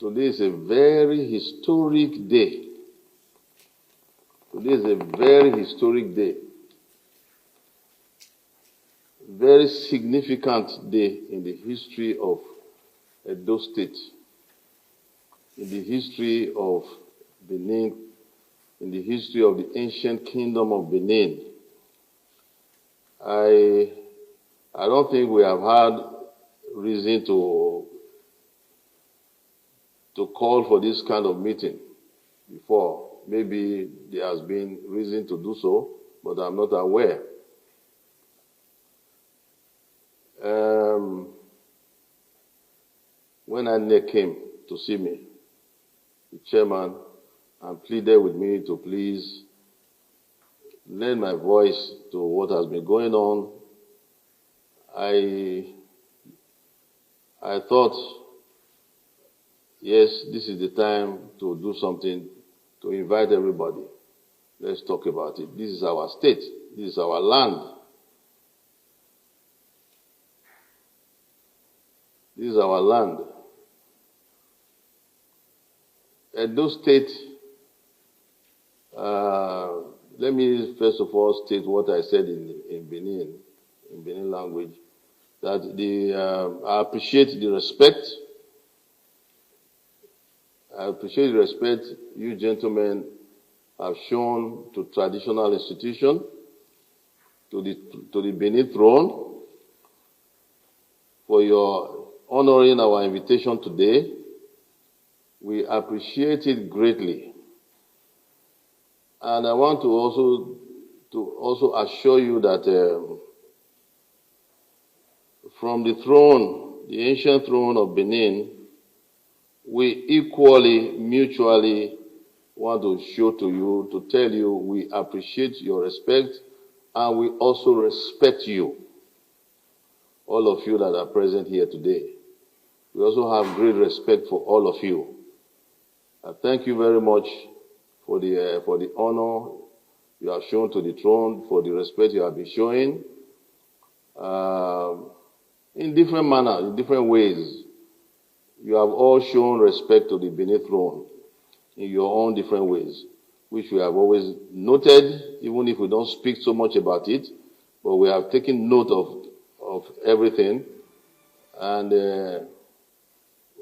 Today is a very historic day. Today is a very historic day. Very significant day in the history of Edo State, in the history of Benin, in the history of the ancient kingdom of Benin. I don't think we have had reason to call for this kind of meeting before. Maybe there has been reason to do so, but I'm not aware. When INEC came to see me, the chairman, and pleaded with me to please lend my voice to what has been going on, I thought, yes, this is the time to do something, to invite everybody. Let's talk about it. This is our state. This is our land. This is our land. Edo State, let me first of all state what I said in Benin language, that I appreciate the respect. I appreciate the respect you gentlemen have shown to traditional institution, to the Benin throne, for your honoring our invitation today. We appreciate it greatly. And I want to also assure you that from the throne, the ancient throne of Benin, we equally, mutually want to show to you, to tell you we appreciate your respect, and we also respect you, all of you that are present here today. We also have great respect for all of you. I thank you very much for the honor you have shown to the throne, for the respect you have been showing, in different manners, in different ways. You have all shown respect to the Benin throne in your own different ways, which we have always noted, even if we don't speak so much about it, but we have taken note of everything, and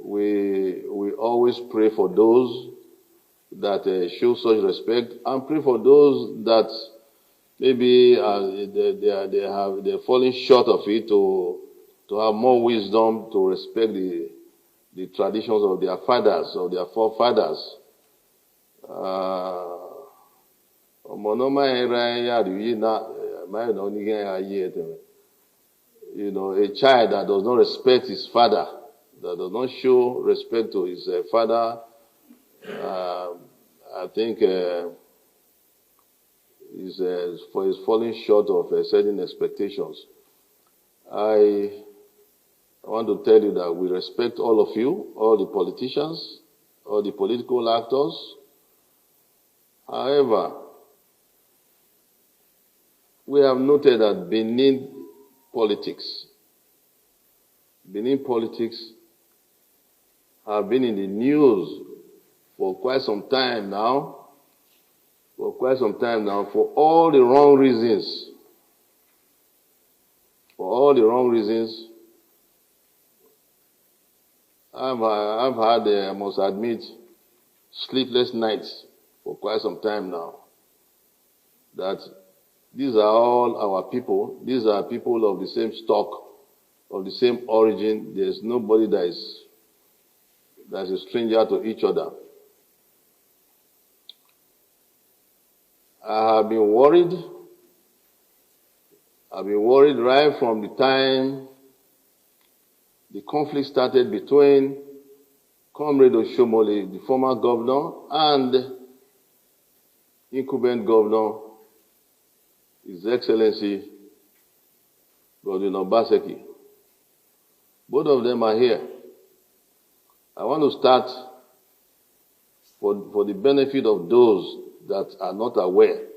we always pray for those that show such respect, and pray for those that maybe they're falling short of it, to have more wisdom to respect the traditions of their fathers, of their forefathers. You know, a child that does not respect his father, that does not show respect to his father, I think is falling short of certain expectations. I want to tell you that we respect all of you, all the politicians, all the political actors. However, we have noted that Benin politics have been in the news for quite some time now, for all the wrong reasons. I've had, I must admit, sleepless nights for quite some time now. That these are all our people. These are people of the same stock, of the same origin. There's nobody that's a stranger to each other. I have been worried. I've been worried right from the time the conflict started between Comrade Oshomole, the former governor, and incumbent governor, His Excellency Gov Obaseki. Both of them are here. I want to start, for the benefit of those that are not aware.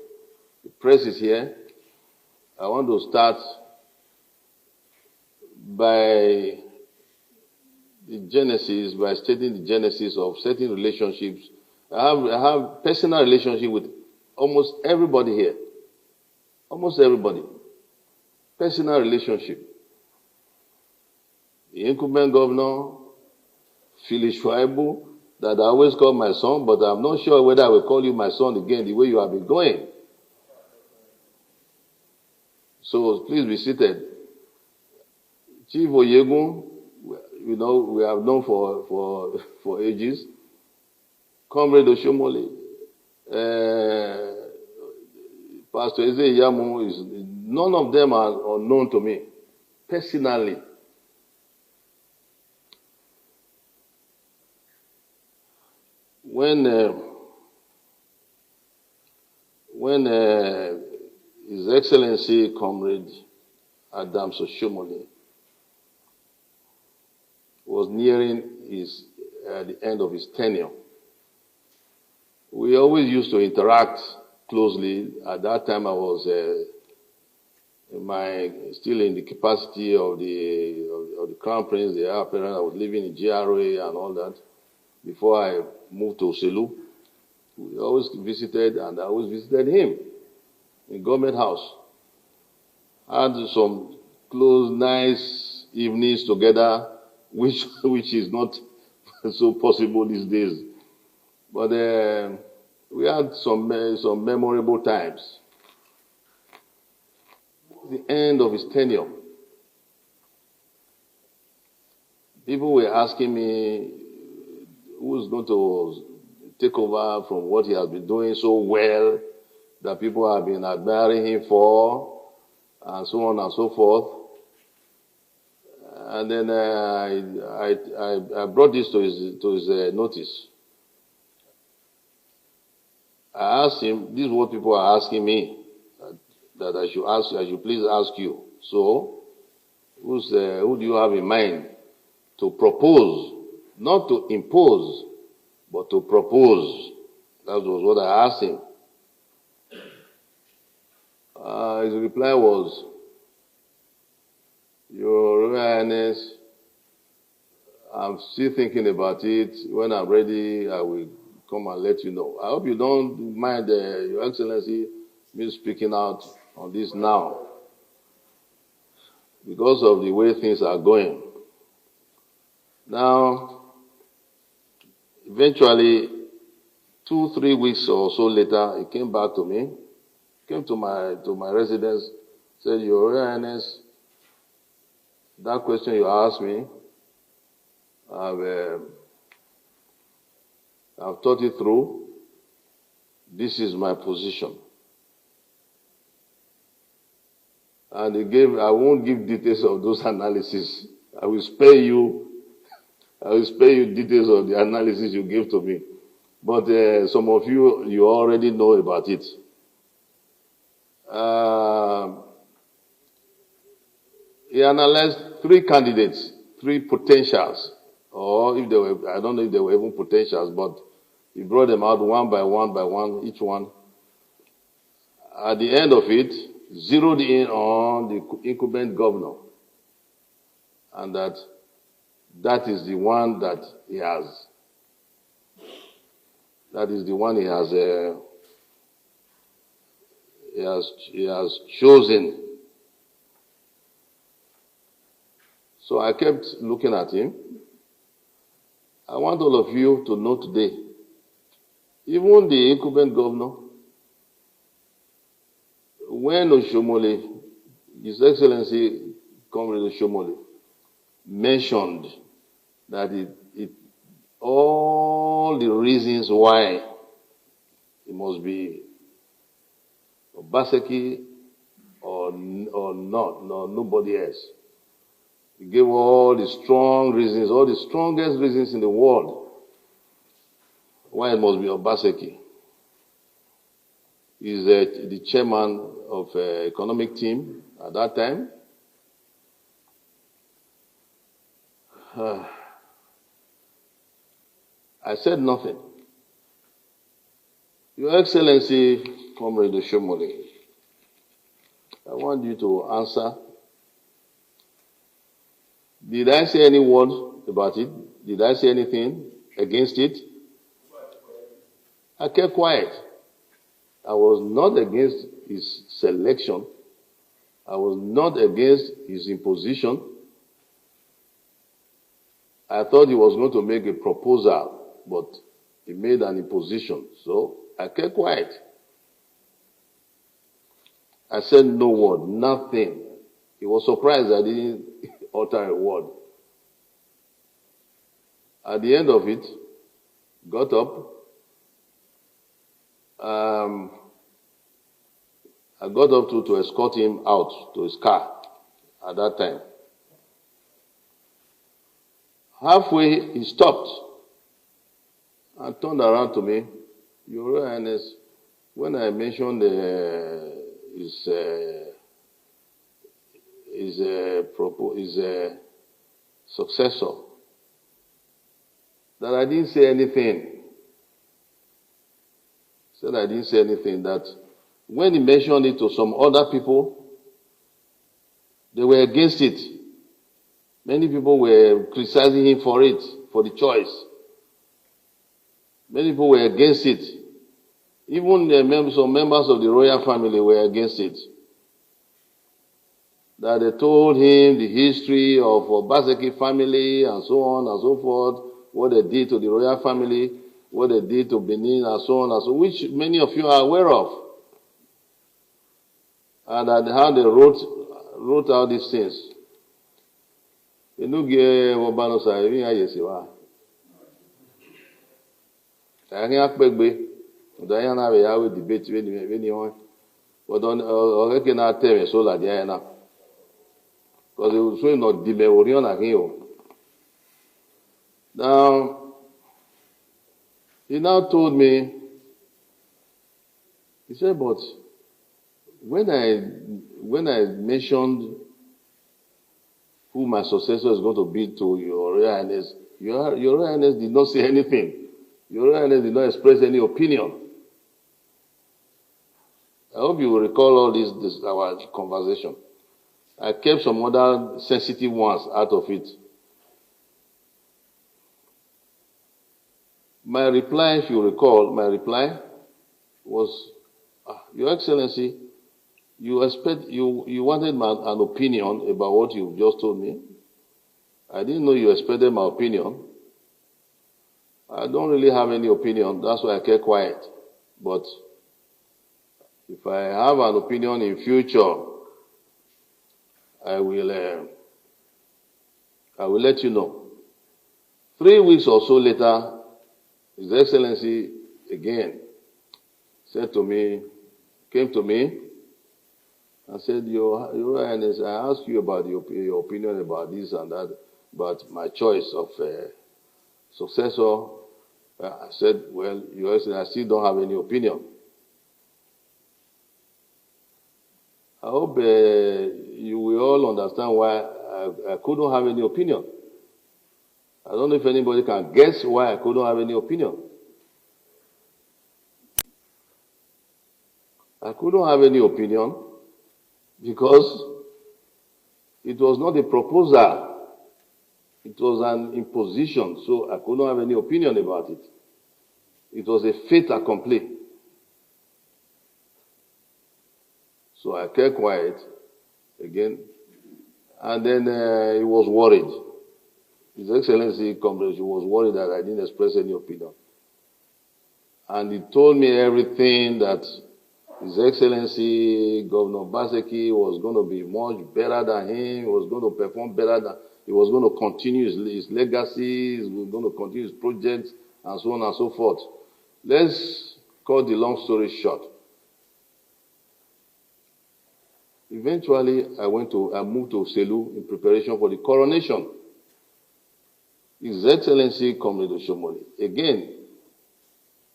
The press is here. I want to start by the genesis by stating the genesis of certain relationships. I have personal relationship with almost everybody here. Almost everybody. Personal relationship. The incumbent governor, Phyllis Shuaibu, that I always call my son, but I'm not sure whether I will call you my son again the way you have been going. So please be seated. Chief Oyegun, we have known for ages. Comrade Oshomole, Pastor Eze Iyamu, none of them are unknown to me personally. When His Excellency Comrade Adams Oshomole was nearing the end of his tenure, we always used to interact closely. At that time, I was still in the capacity of the Crown Prince, the heir apparent. I was living in GRA and all that before I moved to Oselu. We always visited, and I always visited him in Government House. Had some close, nice evenings together, which is not so possible these days. But we had some memorable times. The end of his tenure, people were asking me who's going to take over from what he has been doing so well, that people have been admiring him for, and so on and so forth. And then I brought this to his notice. I asked him, this is what people are asking me, that I should please ask you. So, who do you have in mind to propose, not to impose, but to propose? That was what I asked him. His reply was, Your Royal Highness, I'm still thinking about it. When I'm ready, I will come and let you know. I hope you don't mind, Your Excellency, me speaking out on this now, because of the way things are going. Now, eventually, 2-3 weeks or so later, he came back to me, came to my residence, said, Your Royal Highness, that question you asked me, I've thought it through. This is my position. And I won't give details of those analyses. I will spare you details of the analysis you gave to me. But some of you already know about it. He analyzed 3 candidates, 3 potentials, or if they were, I don't know if they were even potentials, but he brought them out one by one, each one. At the end of it, zeroed in on the incumbent governor, and that is the one that he has. That is the one he has chosen. So I kept looking at him. I want all of you to know today, even the incumbent governor, when Oshomole, His Excellency Comrade Oshomole, mentioned that all the reasons why it must be Obaseki or not, nobody else. He gave all the strong reasons, all the strongest reasons in the world why it must be Obaseki. He's the chairman of economic team at that time. I said nothing. Your Excellency, Comrade Oshomole, I want you to answer. Did I say any word about it? Did I say anything against it? I kept quiet. I was not against his selection. I was not against his imposition. I thought he was going to make a proposal, but he made an imposition. So I kept quiet. I said no word, nothing. He was surprised I didn't utter a word. At the end of it, got up. I got up to escort him out to his car at that time. Halfway, he stopped and turned around to me. Your Royal Highness, when I mentioned his successor, that I didn't say anything. Said I didn't say anything. That when he mentioned it to some other people, they were against it. Many people were criticizing him for it, for the choice. Many people were against it. Even some members of the royal family were against it. That they told him the history of Obaseki family and so on and so forth, what they did to the royal family, what they did to Benin and so on and so, which many of you are aware of. And how they wrote out these things. You know, debate but on cannot tell me so that Diana. Because it was not the Now, he now told me, he said, but when I mentioned who my successor is going to be to Your Royal Highness, Your Royal Highness did not say anything. Your Royal Highness did not express any opinion. I hope you will recall all this our conversation. I kept some other sensitive ones out of it. My reply, if you recall, was, Your Excellency, you wanted an opinion about what you just told me. I didn't know you expected my opinion. I don't really have any opinion. That's why I kept quiet. But if I have an opinion in future, I will let you know. 3 weeks or so later, His Excellency again came to me and said, Your Royal Highness, I asked you about your opinion about this and that, about my choice of successor. I said, well, Your Excellency, I still don't have any opinion. I hope you will all understand why I couldn't have any opinion. I don't know if anybody can guess why I couldn't have any opinion. I couldn't have any opinion because it was not a proposal. It was an imposition, so I couldn't have any opinion about it. It was a fait accompli. So I kept quiet again, and then he was worried. His Excellency he was worried that I didn't express any opinion. And he told me everything that His Excellency Governor Obaseki was going to be much better than him, he was going to perform better than, he was going to continue his legacy, he was going to continue his projects, and so on and so forth. Let's cut the long story short. Eventually, I moved to Selu in preparation for the coronation. His Excellency Comrade Oshomole, again,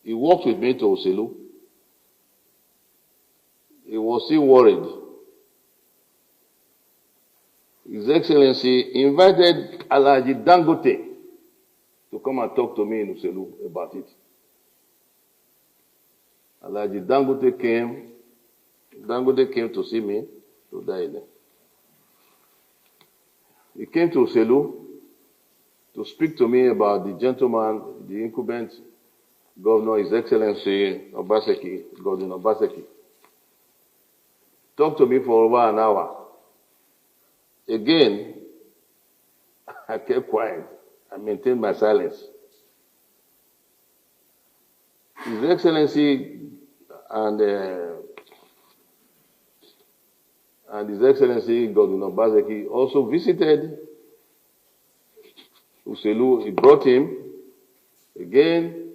he walked with me to Oselu. He was still worried. His Excellency invited Alhaji Dangote to come and talk to me in Oselu about it. Alhaji Dangote came to see me to die there. He came to Oselu. to speak to me about the gentleman, the incumbent governor, His Excellency Obaseki, Godwin Obaseki. Talked to me for over an hour. Again, I kept quiet. I maintained my silence. His Excellency and His Excellency Godwin Obaseki also visited Uselu. He brought him again.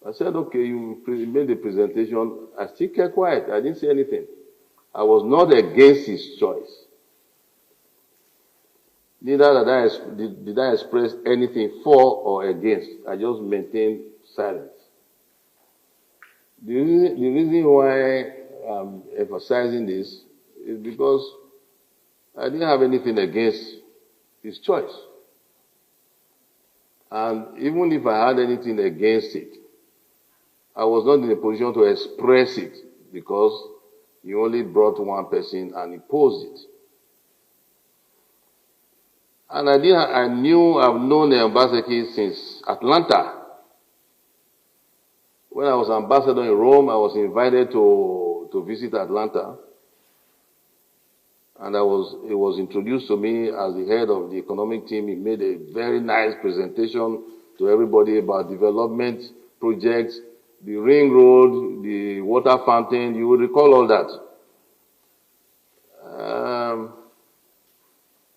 I said, okay, you made the presentation. I still kept quiet. I didn't say anything. I was not against his choice. Neither did I express anything for or against. I just maintained silence. The reason why I'm emphasizing this is because I didn't have anything against his choice. And even if I had anything against it, I was not in a position to express it because he only brought one person and imposed it. And I've known Obaseki since Atlanta. When I was ambassador in Rome, I was invited to visit Atlanta. And it was introduced to me as the head of the economic team. He made a very nice presentation to everybody about development projects, the ring road, the water fountain. You will recall all that.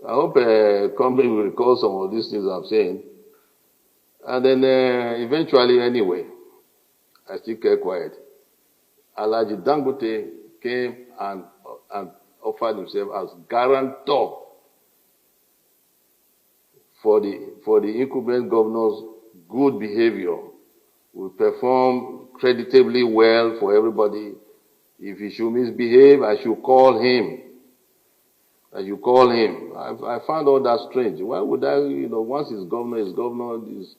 I hope company will recall some of these things I'm saying. And then eventually, anyway, I still kept quiet. Alhaji Dangote came and offered himself as guarantor for the incumbent governor's good behavior. Will perform creditably well for everybody. If he should misbehave, I should call him. I found all that strange. Why would I, once he's governor, it's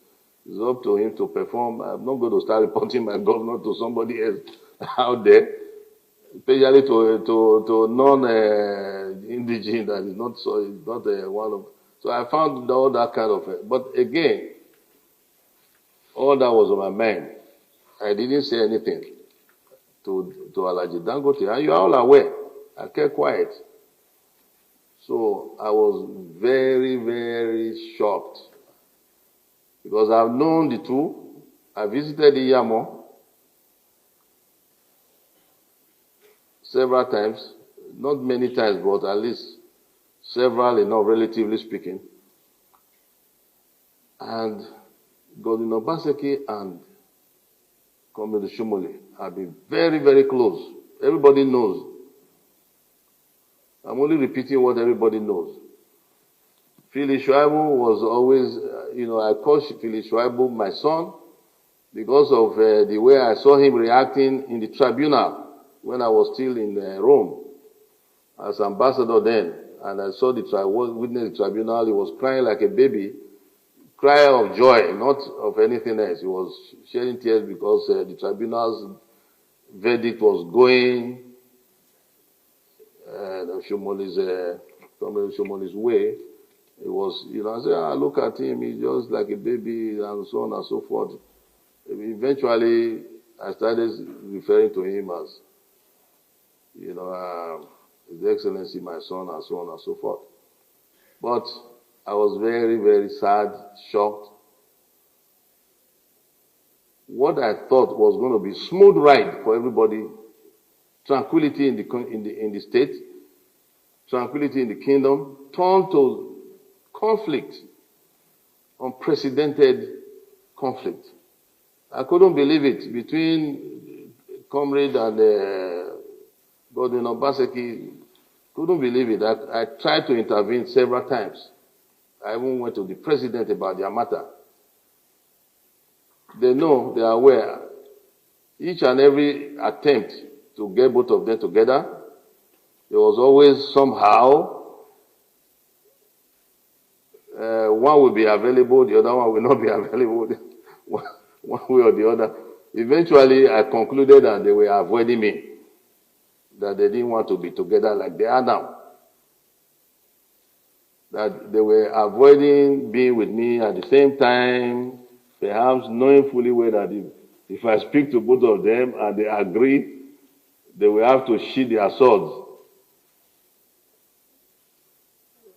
up to him to perform. I'm not going to start reporting my governor to somebody else out there, especially to non-indigene that is not one of. So I found all that kind of. But again, all that was on my mind. I didn't say anything to Alhaji Dangote, and you are all aware. I kept quiet. So I was very, very shocked because I've known the two. I visited Iyamo several times, not many times, but at least several enough, relatively speaking. And Godwin Obaseki and Comrade Shumole have been very, very close. Everybody knows. I'm only repeating what everybody knows. Phyllis Shuaibu was always, I call Phyllis Shuaibu my son because of the way I saw him reacting in the tribunal when I was still in Rome as ambassador then. And I saw witnessed the tribunal. He was crying like a baby, cry of joy, not of anything else. He was shedding tears because the tribunal's verdict was going Shumoli's way. It was, I said, look at him, he's just like a baby, and so on and so forth. Eventually, I started referring to him as, His Excellency, my son, and so on and so forth. But I was very, very sad, shocked. What I thought was going to be smooth ride for everybody, tranquility in the state, tranquility in the kingdom, turned to conflict, unprecedented conflict. I couldn't believe it between Comrade and Godwin Obaseki. Couldn't believe it. I tried to intervene several times. I even went to the president about their matter. They know, they are aware. Each and every attempt to get both of them together, there was always somehow one will be available, the other one will not be available, one way or the other. Eventually, I concluded that they were avoiding me, that they didn't want to be together like they are now. that they were avoiding being with me at the same time, perhaps knowing fully well that if I speak to both of them and they agree, they will have to sheath their swords.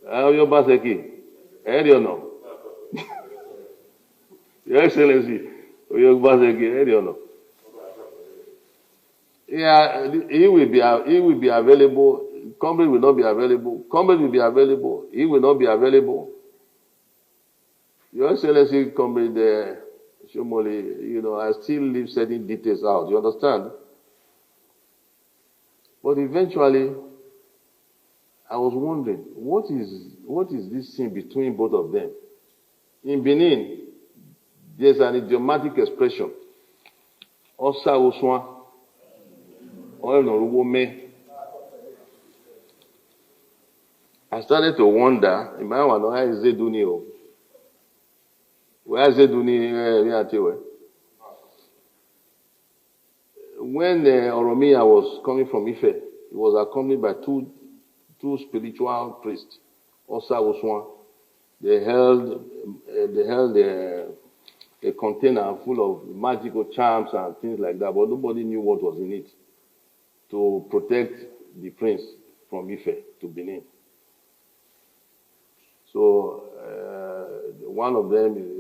Oba Obaseki, heard or no? Your Excellency, Oba Obaseki, heard or no? Yeah, he will be available. Comrade will not be available. Comrade will be available. He will not be available. Your Excellency, Comrade Shomoli, I still leave certain details out. You understand? But eventually, I was wondering, what is this thing between both of them? In Benin, there's an idiomatic expression. Osa Oswan. I started to wonder, where is Zeduni? Where is Zeduni? When Oromia was coming from Ife, he was accompanied by two spiritual priests, Osa Oswan. They held a container full of magical charms and things like that, but nobody knew what was in it to protect the prince from Ife to Benin. So one of them is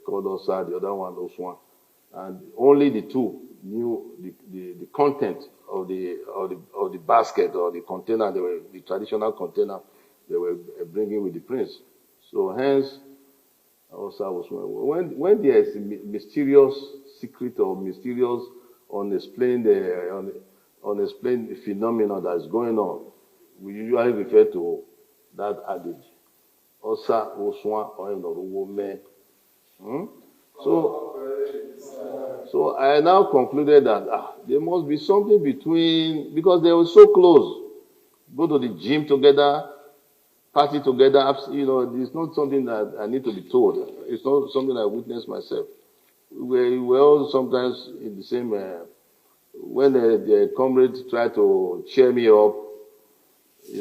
called Osa, the other one Oswan, and only the two knew the content of the basket or the container, the traditional container they were bringing with the prince. So hence, Osa Oswan. When there is a mysterious secret or mysterious unexplained phenomenon that is going on, we usually refer to that adage. Osa Oswan or So I now concluded that there must be something between, because they were so close. Go to the gym together, party together. It's not something that I need to be told. It's not something I witnessed myself. We were all sometimes in the same. When the comrades tried to cheer me up,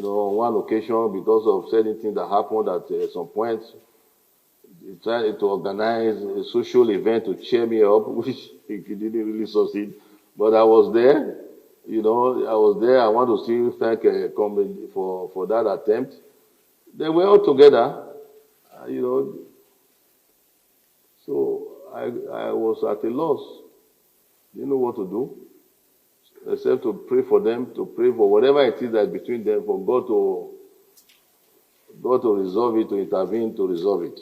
on one occasion because of certain things that happened at some point, they tried to organize a social event to cheer me up, which he didn't really succeed. But I was there. I want to still thank comrade for that attempt. They were all together, So I was at a loss. Didn't know what to do, except to pray for them, to pray for whatever it is that's between them, for God to resolve it, to intervene, to resolve it.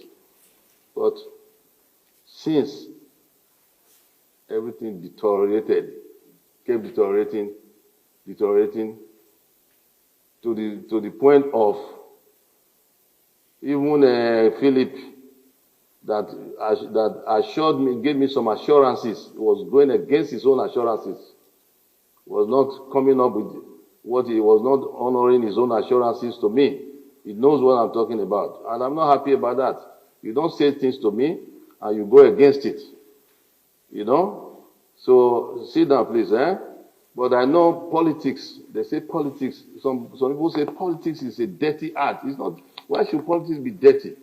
But since everything kept deteriorating to the point of even Philip that assured me, gave me some assurances, was going against his own assurances, was not coming up with what he was not honoring his own assurances to me. He knows what I'm talking about, and I'm not happy about that. You don't say things to me and you go against it, So sit down, please, But I know politics. They say politics. Some people say politics is a dirty art. It's not. Why should politics be dirty?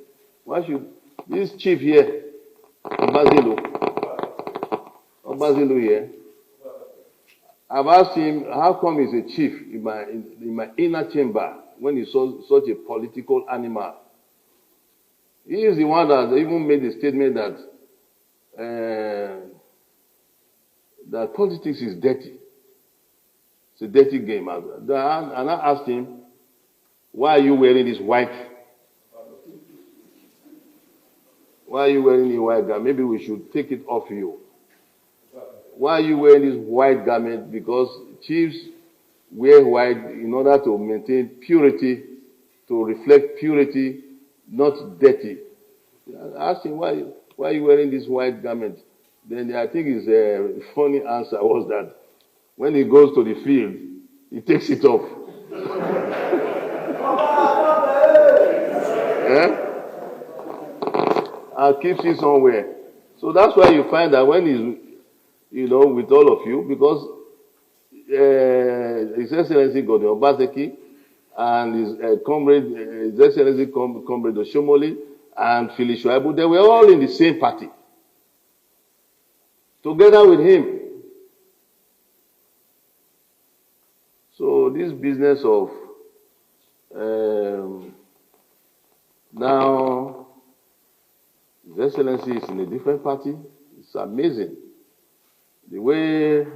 Why should this chief here, Obazilu here? I've asked him how come he's a chief in my inner chamber when he saw such a political animal. He is the one that even made the statement that politics is dirty. It's a dirty game. And I asked him, why are you wearing this white? Why are you wearing the white garment? Maybe we should take it off you. Why are you wearing this white garment? Because chiefs wear white in order to maintain purity, to reflect purity, not dirty. I asked him, why are you wearing this white garment? Then I think his funny answer was that when he goes to the field, he takes it off. And keeps it somewhere. So that's why you find that when he's, with all of you, because His Excellency Gov Obaseki and His Excellency Comrade Oshomole and Phyllis Shuaibu, they were all in the same party, together with him. So this business of now His Excellency is in a different party, it's amazing. The way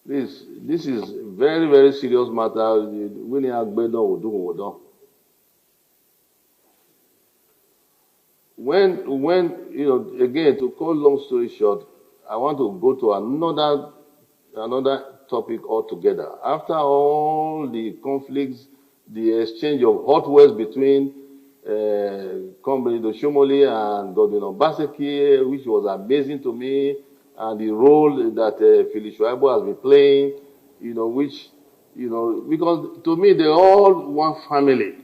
this is very, very serious matter. When again, to cut long story short, I want to go to another topic altogether. After all the conflicts, the exchange of hot words between Comrade Oshomole and Gov Obaseki, which was amazing to me, and the role that Phyllis Shuaibu has been playing, because to me they're all one family.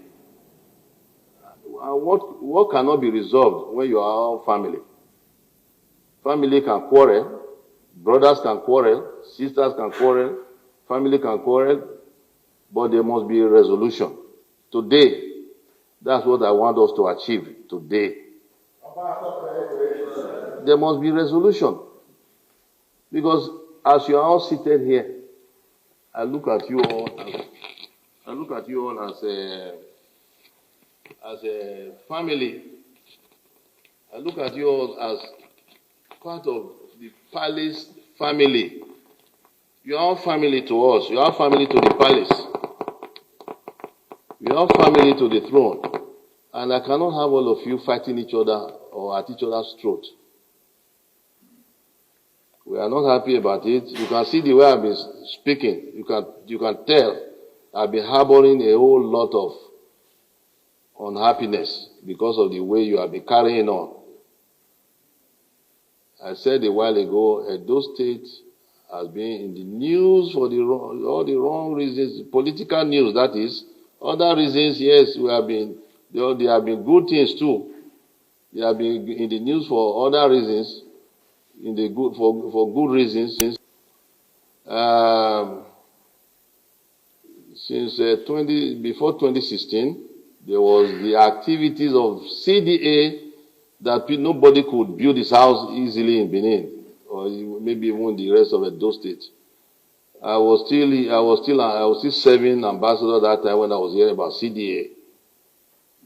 What cannot be resolved when you are all family? Family can quarrel, brothers can quarrel, sisters can quarrel, family can quarrel, but there must be a resolution. Today, that's what I want us to achieve today. There must be resolution. Because as you are all seated here, I look at you all as a family. I look at you all as part of the palace family. You are all family to us. You are family to the palace. You are family to the throne. And I cannot have all of you fighting each other or at each other's throat. We are not happy about it. You can see the way I've been speaking. You can tell I've been harboring a whole lot of unhappiness because of the way you have been carrying on. I said a while ago, Edo State has been in the news for all the wrong reasons, political news that is. Other reasons, yes, there have been good things too. They have been in the news for other reasons, for good reasons. Since before 2016, there was the activities of CDA that nobody could build his house easily in Benin, or maybe even the rest of Edo State. I was still serving ambassador that time when I was hearing about CDA.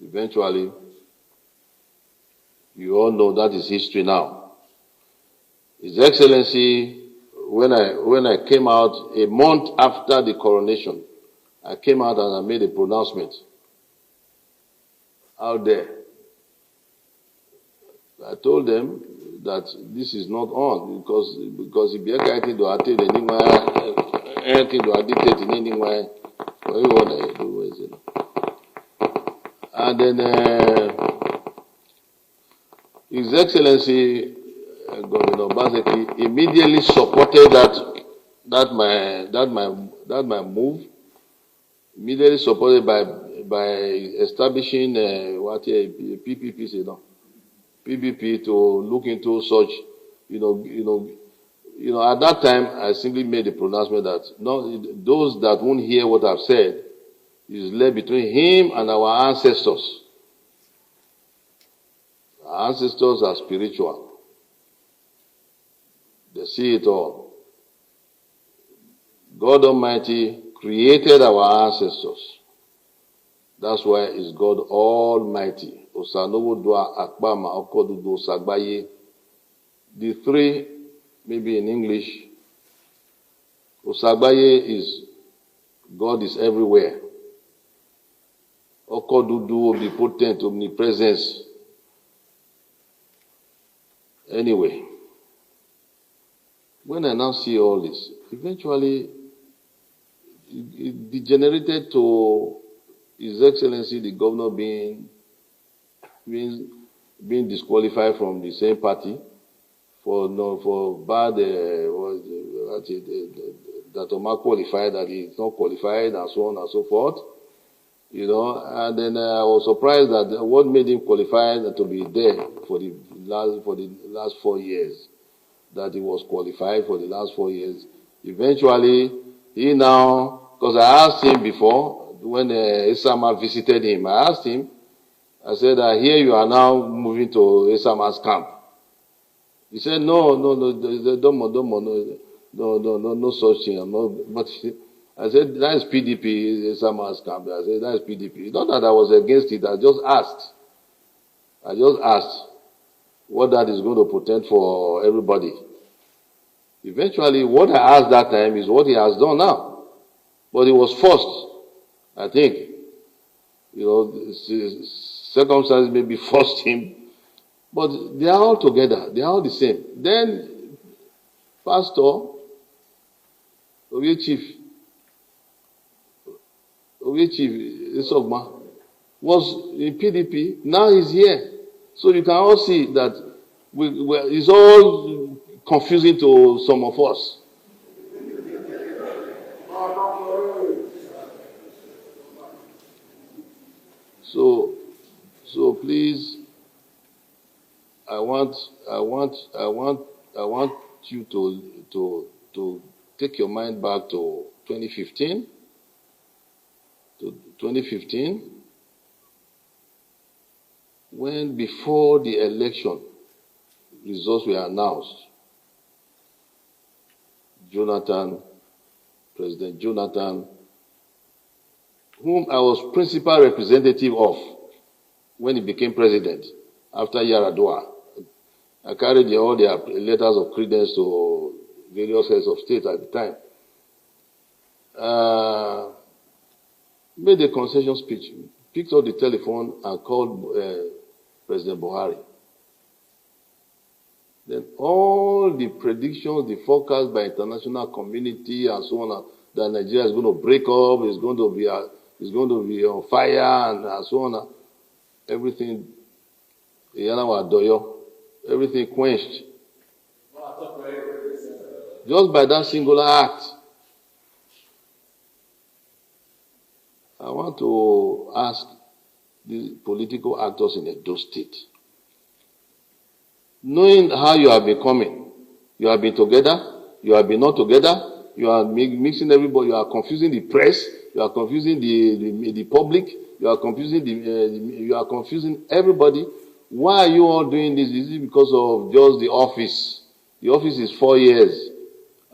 Eventually, you all know that is history now. His Excellency, when I came out a month after the coronation, I came out and I made a pronouncement out there. I told them that this is not on because if you're going to attend anything to dictate in anywhere, and then His Excellency Governor Obaseki immediately supported that my move. Immediately supported by establishing PPP, PPP to look into such, at that time I simply made the pronouncement that those that won't hear what I've said is left between him and our ancestors. Our ancestors are spiritual. They see it all. God Almighty created our ancestors. That's why it's God Almighty. The three, maybe in English, Osagbaye is God is everywhere. Okodudu, omnipotent, omnipresence. Anyway, when I now see all this, eventually it degenerated to His Excellency the Governor being disqualified from the same party for bad that Omar qualified, that he is not qualified, and so on and so forth. And then I was surprised that what made him qualified to be there for the last 4 years, that he was qualified for the last 4 years. Eventually, he now, because I asked him before, when Isama visited him, I asked him, I said, here you are now moving to Isama's camp. He said, no, no such thing. No, but I said, that is PDP, Isama's camp. I said, that is PDP. Not that I was against it, I just asked what that is going to portend for everybody. Eventually, what I asked that time is what he has done now. But he was forced, I think. Circumstances maybe forced him. But they are all together. They are all the same. Then, Pastor, Oye Chief, Isogma, was in PDP. Now he's here. So you can all see that it's all confusing to some of us. So please, I want you to take your mind back to 2015. When before the election results were announced, President Jonathan, whom I was principal representative of when he became president after Yaradua, I carried all their letters of credence to various heads of state at the time, made a concession speech, picked up the telephone and called President Buhari. Then all the predictions, the forecast by international community and so on, that Nigeria is going to break up, is going to be on fire and so on, everything, everything quenched. Just by that singular act. I want to ask the political actors in Edo State, knowing how you have been coming, you have been together, you have been not together, you are mixing everybody, you are confusing the press, you are confusing the public, you are confusing everybody. Why are you all doing this? Is it because of just the office? The office is 4 years,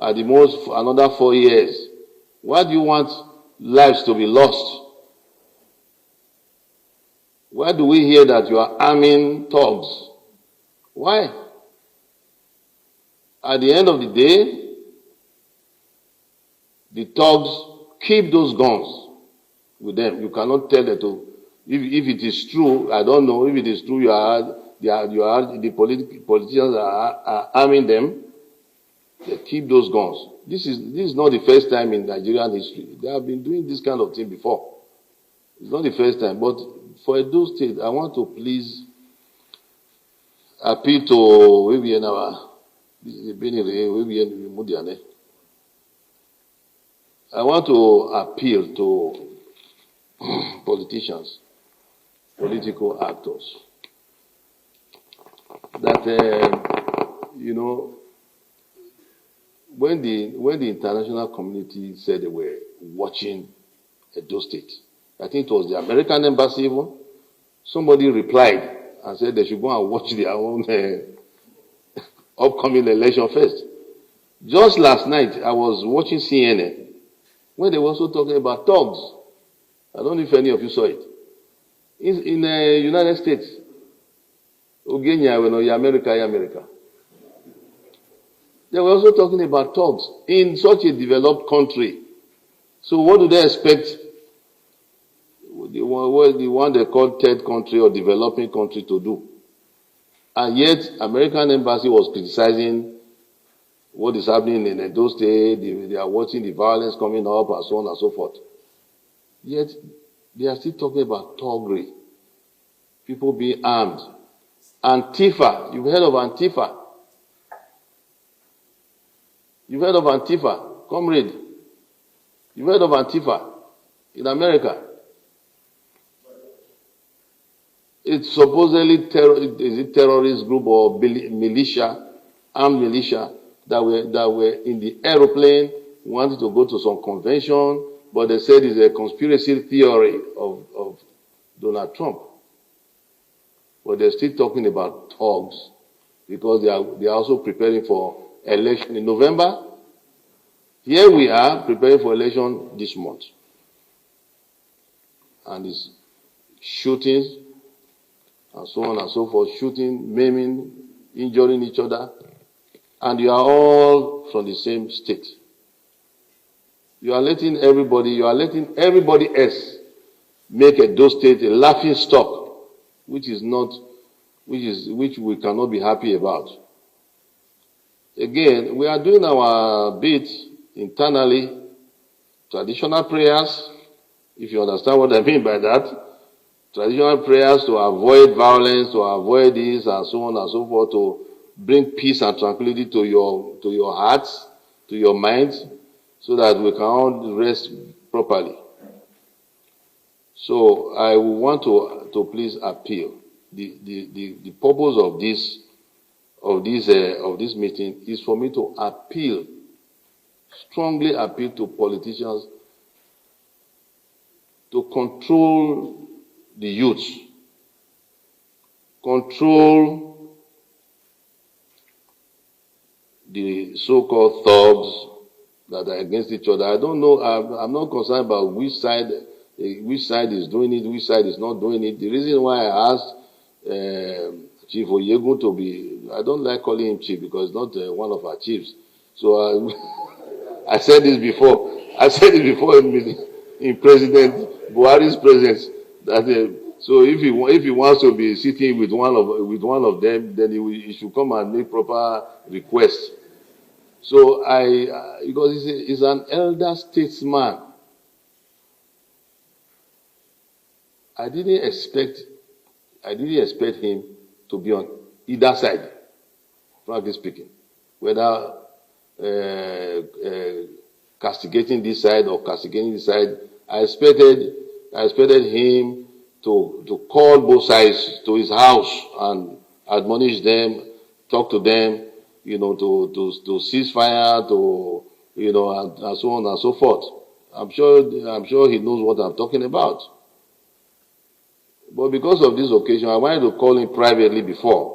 at the most another 4 years. Why do you want lives to be lost? Why do we hear that you are arming thugs? Why? At the end of the day, the thugs keep those guns with them. You cannot tell them to. If it is true, I don't know. If it is true, the politicians are arming them. They keep those guns. This is not the first time in Nigerian history. They have been doing this kind of thing before. It's not the first time. But for Edo State, I want to please appeal to I want to appeal to politicians, political actors, that when the international community said they were watching Edo State, I think it was the American embassy even, somebody replied and said they should go and watch their own upcoming election first. Just last night, I was watching CNN when they were also talking about thugs. I don't know if any of you saw it. In the United States, America. They were also talking about thugs in such a developed country. So what do they expect the one they call third country or developing country to do? And yet, American embassy was criticizing what is happening in Edo State. They are watching the violence coming up and so on and so forth. Yet, they are still talking about thuggery. People being armed. Antifa. You've heard of Antifa. You've heard of Antifa. Comrade. You've heard of Antifa in America. It's supposedly is a terrorist group or militia, armed militia, that were in the aeroplane, wanted to go to some convention, but they said it's a conspiracy theory of Donald Trump. But they're still talking about thugs because they are also preparing for election in November. Here we are preparing for election this month. And it's shootings and so on and so forth, shooting, maiming, injuring each other. And you are all from the same state. You are letting everybody else make Edo State a laughing stock, which we cannot be happy about. Again, we are doing our bit internally, traditional prayers, if you understand what I mean by that. Traditional prayers to avoid violence, to avoid this and so on and so forth, to bring peace and tranquility to your hearts, to your minds, so that we can all rest properly. So I want to please appeal. The purpose of this meeting is for me to strongly appeal to politicians to control the youth, control the so-called thugs that are against each other. I don't know. I'm not concerned about which side is doing it, which side is not doing it. The reason why I asked Chief Oyego to be, I don't like calling him chief because he's not one of our chiefs. So I said this before. I said it before in President Buhari's presence. So if he wants to be sitting with one of them, then he should come and make proper requests. So because he's an elder statesman, I didn't expect him to be on either side, frankly speaking, whether castigating this side or castigating this side. I expected him to call both sides to his house and admonish them, talk to them, to cease fire, and so on and so forth. I'm sure he knows what I'm talking about. But because of this occasion, I wanted to call him privately before.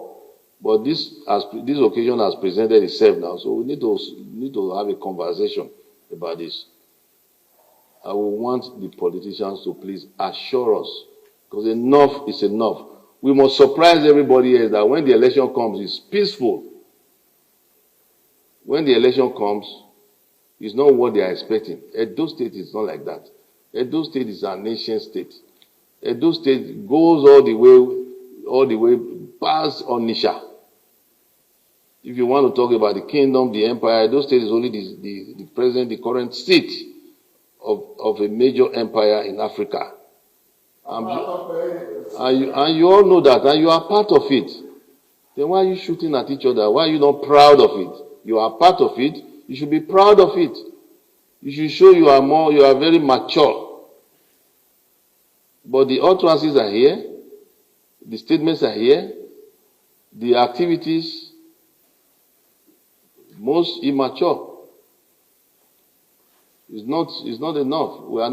But this occasion has presented itself now, so we need to have a conversation about this. I will want the politicians to please assure us, because enough is enough. We must surprise everybody else that when the election comes, it's peaceful. When the election comes, it's not what they are expecting. Edo State is not like that. Edo State is a nation state. Edo State goes all the way past Onitsha. If you want to talk about the kingdom, the empire, Edo State is only the current seat of a major empire in Africa. And you all know that, and you are part of it. Then why are you shooting at each other? Why are you not proud of it? You are part of it. You should be proud of it. You should show you are very mature. But the utterances are here, the statements are here, the activities most immature. It's not enough. We are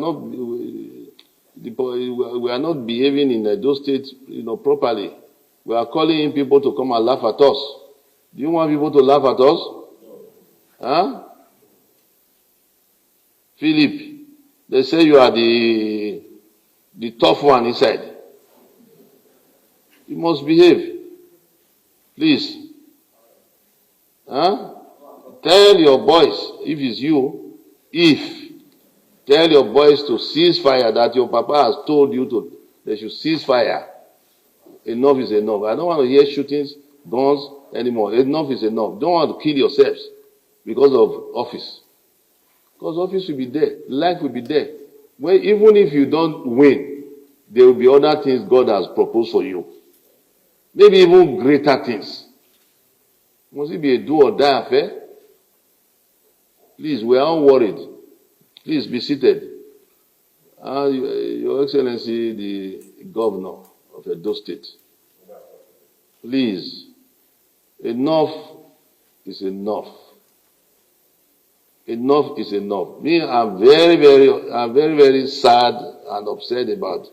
not behaving in those states, properly. We are calling in people to come and laugh at us. Do you want people to laugh at us? Huh? Philip, they say you are the tough one inside. You must behave. Please. Huh? Tell your boys, if it's you, tell your boys to cease fire, that your papa has told you they should cease fire. Enough is enough. I don't want to hear shootings, guns anymore. Enough is enough. Don't want to kill yourselves because of office. Because office will be there. Life will be there. Even if you don't win, there will be other things God has proposed for you. Maybe even greater things. Must it be a do or die affair? Please, we are all worried. Please be seated. Your Excellency, the Governor of Edo State. Please, enough is enough. Enough is enough. Me, I'm very, very sad and upset about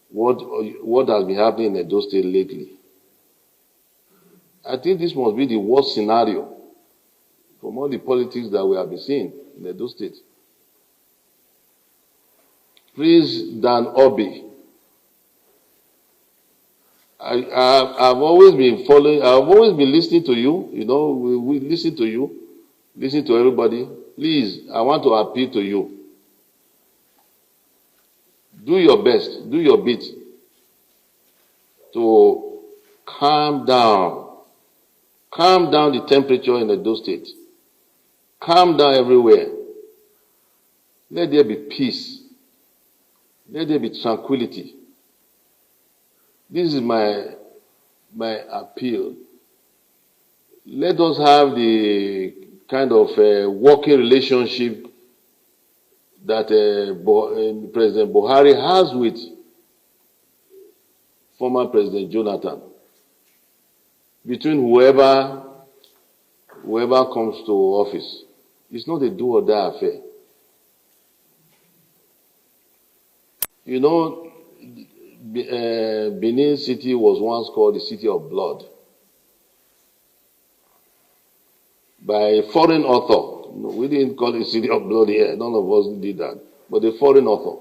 what has been happening in Edo State lately. I think this must be the worst scenario from all the politics that we have been seeing in Edo State. Please, Dan Obi, I've always been following, I've always been listening to you. You know, we listen to you, listen to everybody. Please, I want to appeal to you. Do your best, do your bit to calm down the temperature in Edo State. Calm down everywhere. Let there be peace. Let there be tranquility. This is my appeal. Let us have the kind of working relationship that President Buhari has with former President Jonathan. Between whoever comes to office. It's not a do or die affair. You know, Benin City was once called the City of Blood by a foreign author. No, we didn't call it City of Blood here. None of us did that. But a foreign author,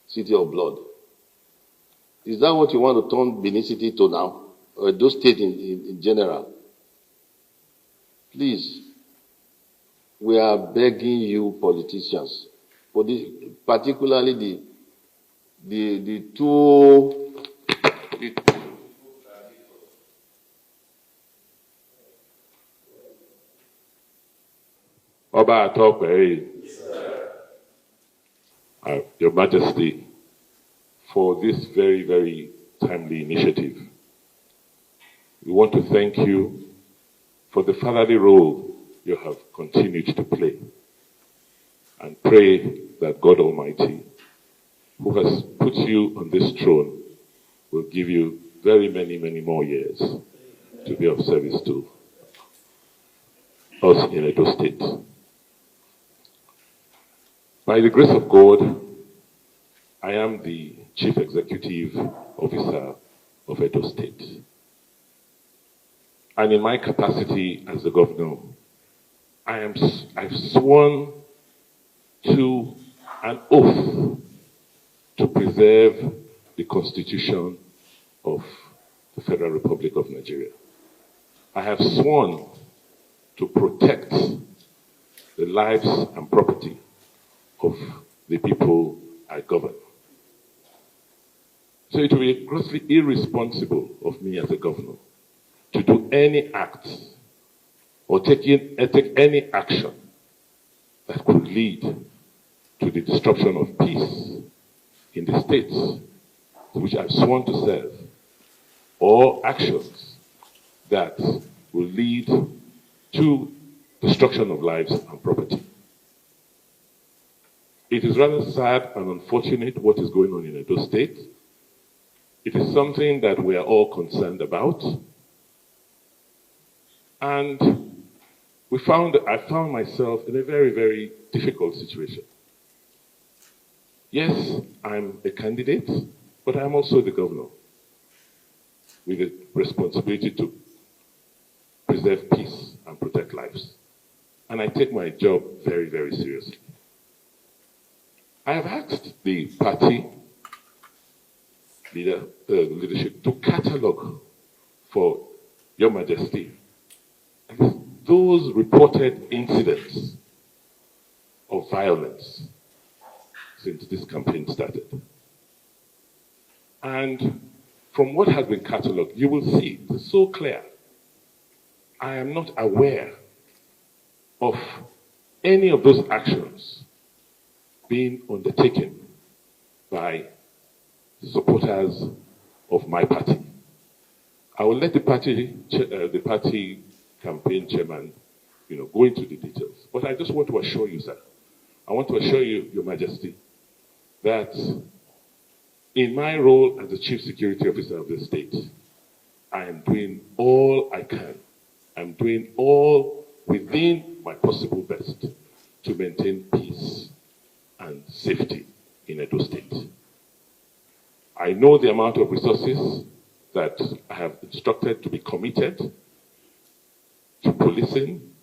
City of Blood. Is that what you want to turn Benin City to now? Or those states in general? Please, we are begging you politicians, particularly the two Oba Ewuare, Your Majesty, for this very, very timely initiative. We want to thank you for the fatherly role you have continued to play, and pray that God Almighty, who has put you on this throne, will give you very many, many more years to be of service to us in Edo State. By the grace of God, I am the Chief Executive Officer of Edo State. And in my capacity as the governor, I've sworn to an oath to preserve the Constitution of the Federal Republic of Nigeria. I have sworn to protect the lives and property of the people I govern. So it will be grossly irresponsible of me as a governor to do any act or take any action that could lead to the disruption of peace in the states to which I've sworn to serve, or actions that will lead to destruction of lives and property. It is rather sad and unfortunate what is going on in Edo State. It is something that we are all concerned about. And I found myself in a very, very difficult situation. Yes, I'm a candidate, but I'm also the governor with a responsibility to preserve peace and protect lives. And I take my job very, very seriously. I have asked the party leadership to catalog for Your Majesty those reported incidents of violence since this campaign started. And from what has been catalogued, you will see it's so clear. I am not aware of any of those actions being undertaken by supporters of my party. I will let the party campaign chairman, go into the details. But I just want to assure you, sir, I want to assure you, Your Majesty, that in my role as the Chief Security Officer of the state, I am doing all I can. I'm doing all within my possible best to maintain peace and safety in Edo State. I know the amount of resources that I have instructed to be committed to policing.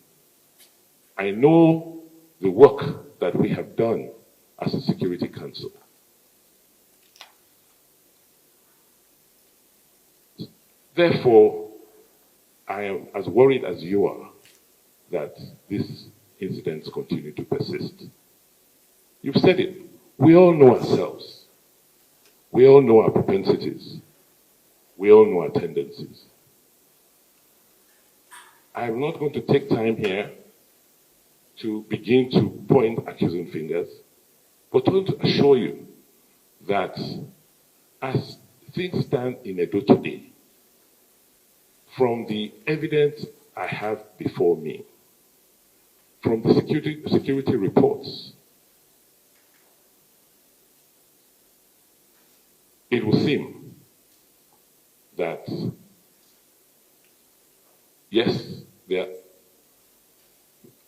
I know the work that we have done as a Security Council. Therefore, I am as worried as you are that these incidents continue to persist. You've said it. We all know ourselves. We all know our propensities. We all know our tendencies. I'm not going to take time here to begin to point accusing fingers, but I want to assure you that as things stand in Edo today, from the evidence I have before me, from the security reports, it will seem that, yes, there are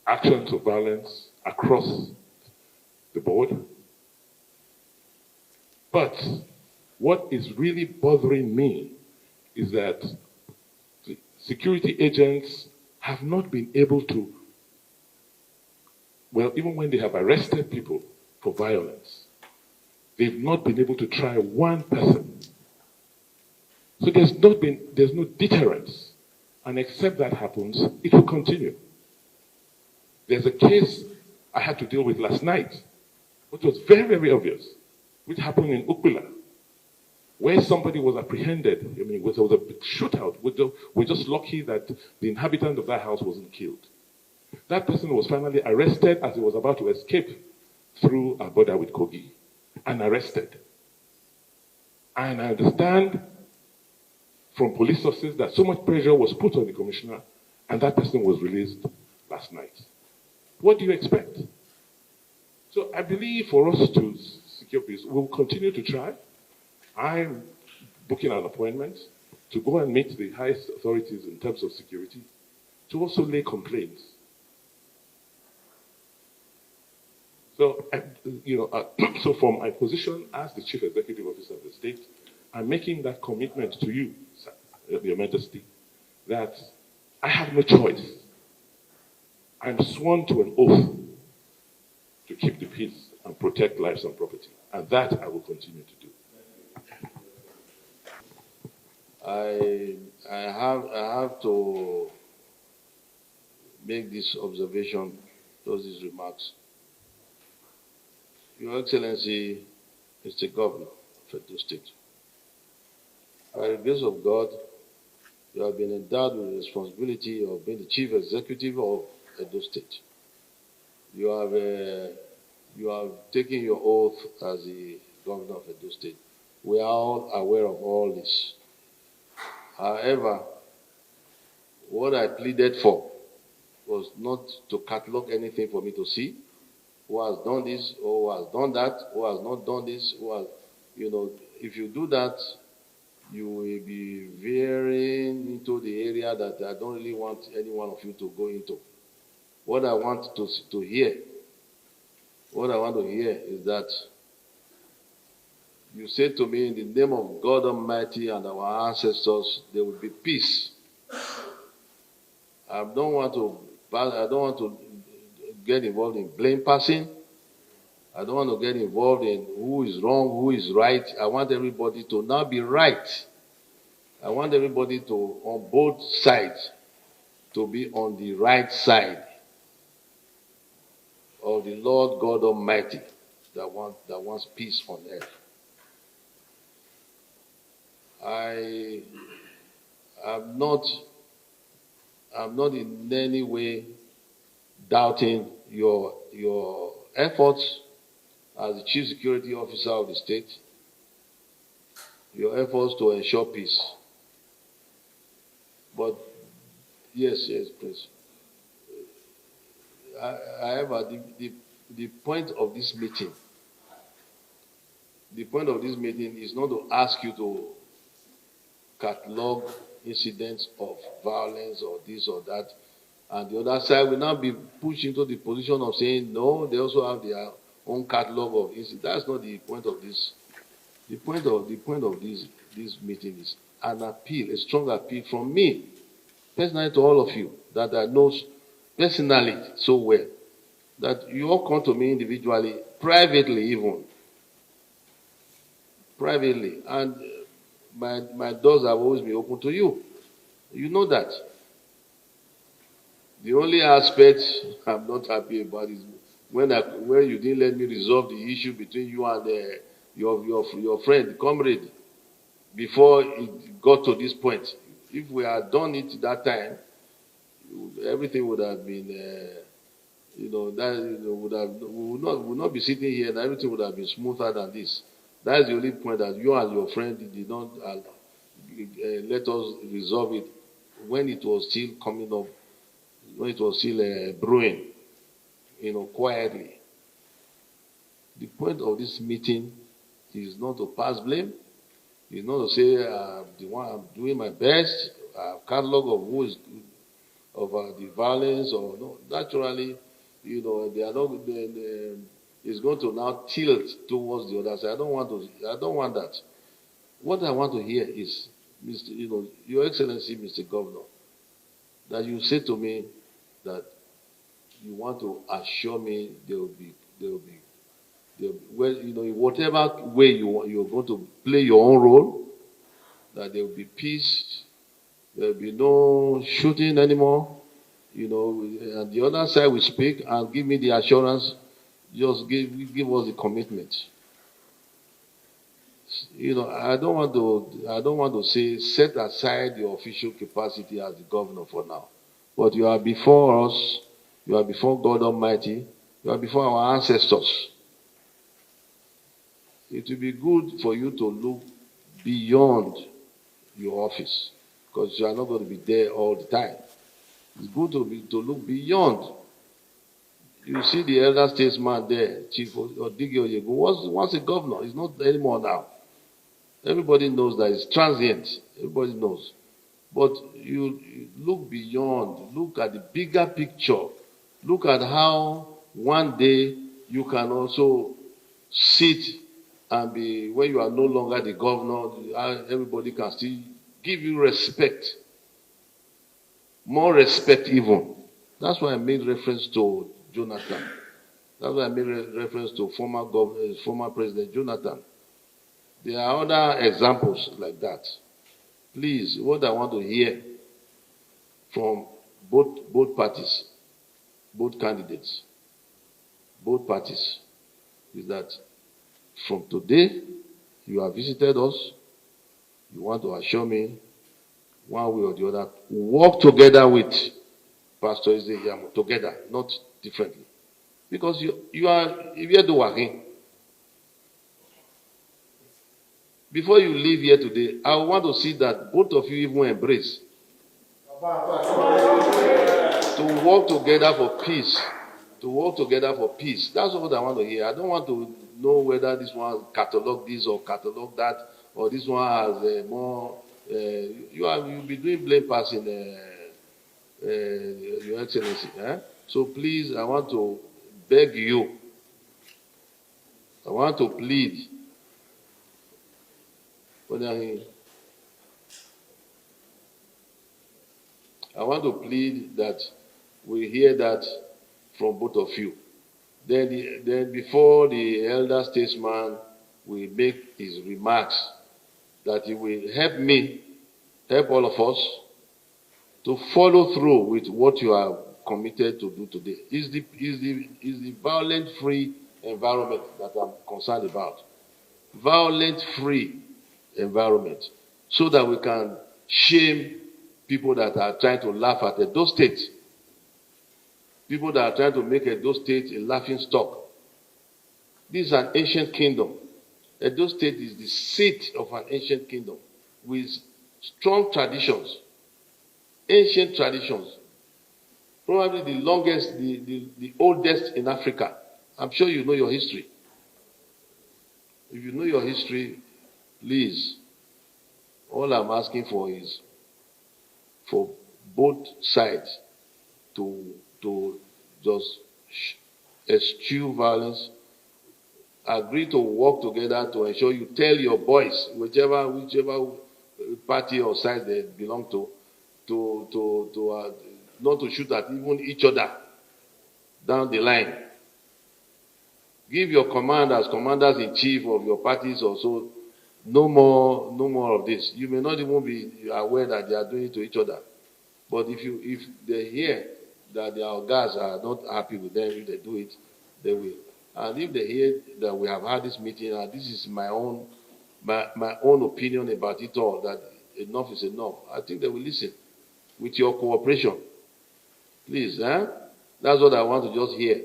actions of violence across the board, but what is really bothering me is that the security agents have not been able to, well, even when they have arrested people for violence, they've not been able to try one person. So there's no deterrence. And except that happens, it will continue. There's a case I had to deal with last night, which was very, very obvious, which happened in Ukbila, where somebody was apprehended. I mean, there was a shootout. We're just lucky that the inhabitant of that house wasn't killed. That person was finally arrested as he was about to escape through our border with Kogi, and arrested. And I understand from police sources that so much pressure was put on the commissioner, and that person was released last night. What do you expect? So I believe for us to secure peace, we'll continue to try. I'm booking an appointment to go and meet the highest authorities in terms of security, to also lay complaints. So, so from my position as the Chief Executive Officer of the state, I'm making that commitment to you, Your Majesty, that I have no choice. I'm sworn to an oath to keep the peace and protect lives and property. And that I will continue to do. I have to make this observation, these remarks. Your Excellency, Mr. Governor of Edo State, by the grace of God, you have been endowed with the responsibility of being the Chief Executive of Edo State. You have taken your oath as the Governor of Edo State. We are all aware of all this. However, what I pleaded for was not to catalog anything for me to see. Who has done this, or who has done that, who has not done this, who has, if you do that, you will be veering into the area that I don't really want any one of you to go into. What I want to hear is that you say to me, in the name of God Almighty and our ancestors, there will be peace. I don't want to get involved in blame passing. I don't want to get involved in who is wrong, who is right. I want everybody to now be right. I want everybody to, on both sides, to be on the right side of the Lord God Almighty that wants peace on earth. I'm not in any way doubting your efforts as the Chief Security Officer of the state, your efforts to ensure peace. But yes, please. However, the point of this meeting is not to ask you to catalog incidents of violence or this or that. And the other side will now be pushed into the position of saying, no, they also have their own catalog of issues. That's not the point of this. The point of this meeting is an appeal, a strong appeal from me, personally to all of you, that I know personally so well, that you all come to me individually, privately even, privately, and my doors have always been open to you. You know that. The only aspect I'm not happy about is when you didn't let me resolve the issue between you and your friend, comrade, before it got to this point. If we had done it that time, everything would have been, we would not be sitting here, and everything would have been smoother than this. That is the only point, that you and your friend did not let us resolve it when it was still coming up, when it was still brewing, quietly. The point of this meeting is not to pass blame. It's not to say the one I'm doing my best, catalog of who is of the violence, or no. Naturally, they are not. It's going to now tilt towards the other side. I don't want that. What I want to hear is, Your Excellency, Mr. Governor, that you say to me that you want to assure me there will be, well, in whatever way you're going to play your own role, that there will be peace, there will be no shooting anymore, and the other side will speak and give me the assurance, just give us the commitment. I don't want to say set aside your official capacity as the governor for now, but you are before us, you are before God Almighty, you are before our ancestors. It will be good for you to look beyond your office, because you are not going to be there all the time. It's good to look beyond. You see the elder statesman there, Chief Odigi Oyego, was once a governor. He's not anymore now. Everybody knows that it's transient. Everybody knows. But you look beyond. Look at the bigger picture. Look at how one day you can also sit and be, when you are no longer the governor, everybody can still give you respect. More respect even. That's why I made reference to Jonathan. That's why I made reference to former President Jonathan. There are other examples like that. Please, what I want to hear from both parties, both candidates, both parties, is that from today, you have visited us, you want to assure me, one way or the other, work together with Pastor Ezeyamo, together, not differently. Because you are Ivedowahin. Before you leave here today, I want to see that both of you even embrace to work together for peace. To work together for peace. That's what I want to hear. I don't want to know whether this one catalog this or catalog that, or this one has more. You'll be doing blame passing, Your Excellency. So please, I want to beg you. I want to plead. I want to plead that we hear that from both of you. Then before the elder statesman will make his remarks, that he will help me, help all of us to follow through with what you are committed to do today. Is the violent-free environment that I'm concerned about. Violent-free environment, so that we can shame people that are trying to laugh at Edo State. People that are trying to make Edo State a laughing stock. This is an ancient kingdom. Edo State is the seat of an ancient kingdom with strong traditions, ancient traditions. Probably the longest, the oldest in Africa. I'm sure you know your history. If you know your history, please, all I'm asking for is for both sides to just eschew violence. Agree to work together to ensure you tell your boys, whichever party or side they belong to not to shoot at even each other down the line. Give your commanders, commanders in chief of your parties also, no more of this. You may not even be aware that they are doing it to each other. But if they hear that their guys are not happy with them, if they do it, they will. And if they hear that we have had this meeting, and this is my own opinion about it all, that enough is enough, I think they will listen with your cooperation. Please, that's what I want to just hear.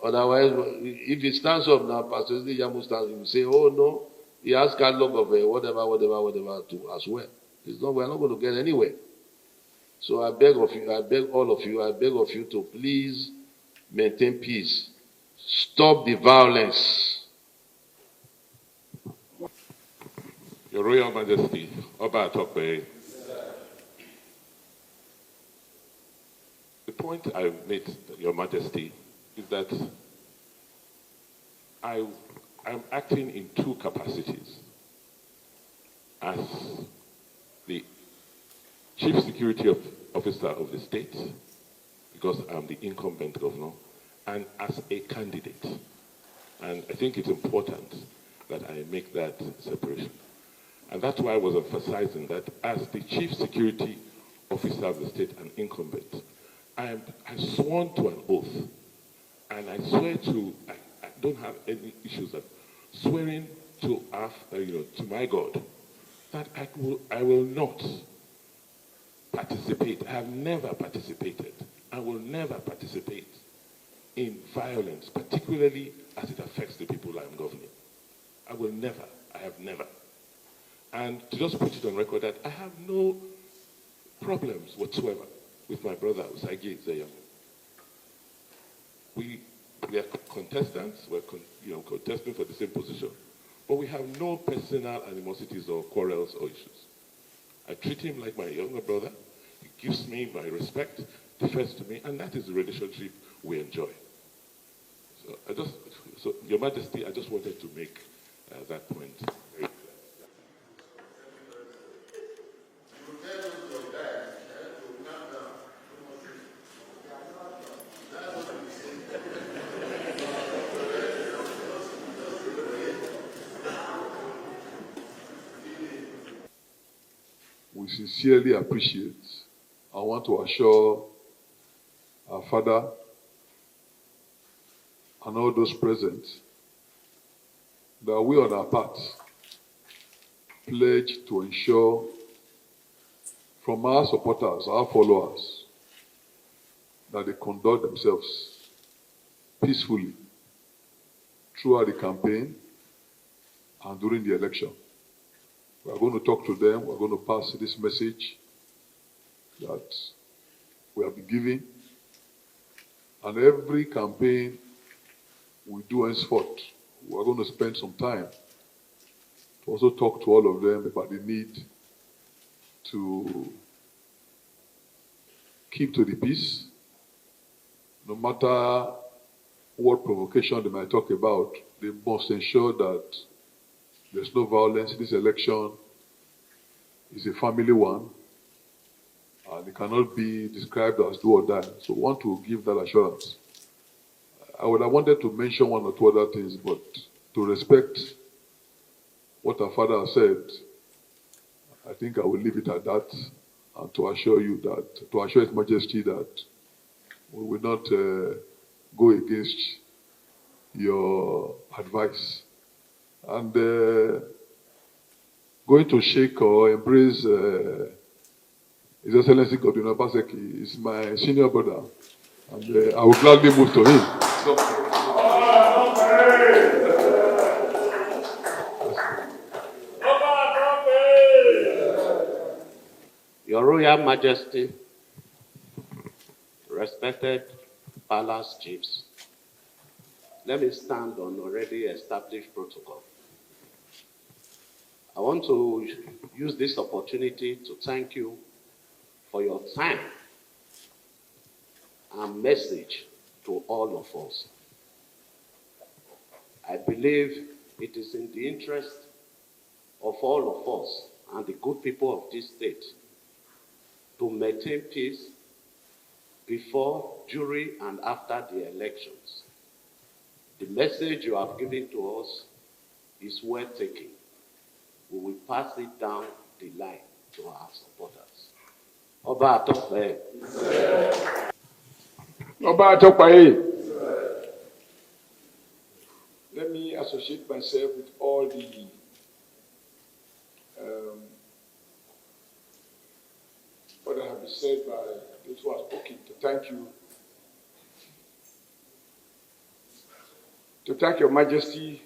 Otherwise, if it stands up now, Pastor Yamu stands, he will say, oh no, he has catalog of whatever to as well. We're not going to get anywhere. So I beg of you, I beg all of you, I beg of you to please maintain peace. Stop the violence. Your Royal Majesty, Oba Ewuare. The point I made, Your Majesty, is that I'm acting in two capacities. As the Chief Security Officer of the state, because I'm the incumbent governor, and as a candidate. And I think it's important that I make that separation. And that's why I was emphasizing that as the Chief Security Officer of the state and incumbent, I sworn to an oath, and I swear to, I don't have any issues of swearing to to my God, that I will not participate. I have never participated. I will never participate in violence, particularly as it affects the people I'm governing. I will never. I have never. And to just put it on record that I have no problems whatsoever with my brother Usagi Zeyam. We are contestants. We're contesting for the same position, but we have no personal animosities or quarrels or issues. I treat him like my younger brother. He gives me my respect, defers to me, and that is the relationship we enjoy. So Your Majesty, I just wanted to make that point very clear. We sincerely appreciate. I want to assure our father and all those present that we on our part pledge to ensure from our supporters, our followers, that they conduct themselves peacefully throughout the campaign and during the election. We are going to talk to them. We're going to pass this message that we have been giving. And every campaign we do henceforth, we're going to spend some time to also talk to all of them about the need to keep to the peace, no matter what provocation they might talk about. They must ensure that there's no violence. This election is a family one, and it cannot be described as do or die. So I want to give that assurance. I would have wanted to mention one or two other things, but to respect what our father has said, I think I will leave it at that, and to assure His Majesty that we will not go against your advice. And going to shake or embrace His Excellency Gov Obaseki is my senior brother, and I will gladly move to him. Your Royal Majesty, respected palace chiefs, let me stand on already established protocol. I want to use this opportunity to thank you for your time and message to all of us. I believe it is in the interest of all of us and the good people of this state to maintain peace before, during, and after the elections. The message you have given to us is well taken. We will pass it down the line to our supporters. Oba Ewuare. Oba Ewuare. Let me associate myself with all the what have been said by those who have spoken to thank you. To thank Your Majesty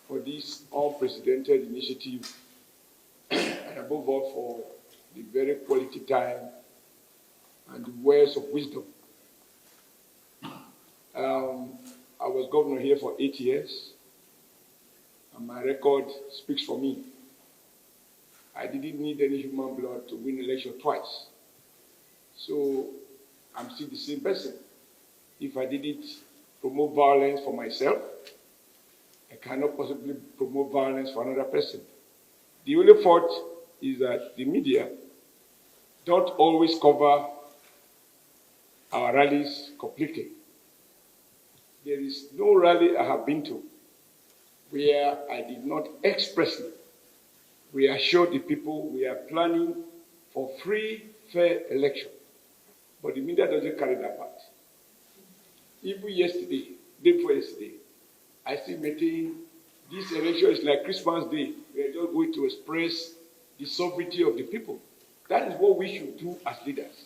for this unprecedented initiative and above all for the very quality time and the words of wisdom. I was governor here for 8 years, and my record speaks for me. I didn't need any human blood to win election twice. So I'm still the same person. If I didn't promote violence for myself, I cannot possibly promote violence for another person. The only fault is that the media don't always cover our rallies completely. There is no rally I have been to where I did not expressly reassure the people we are planning for free, fair election. But the media doesn't carry that part. Even yesterday, day before yesterday, I still maintain this election is like Christmas Day. We are just going to express the sovereignty of the people. That is what we should do as leaders.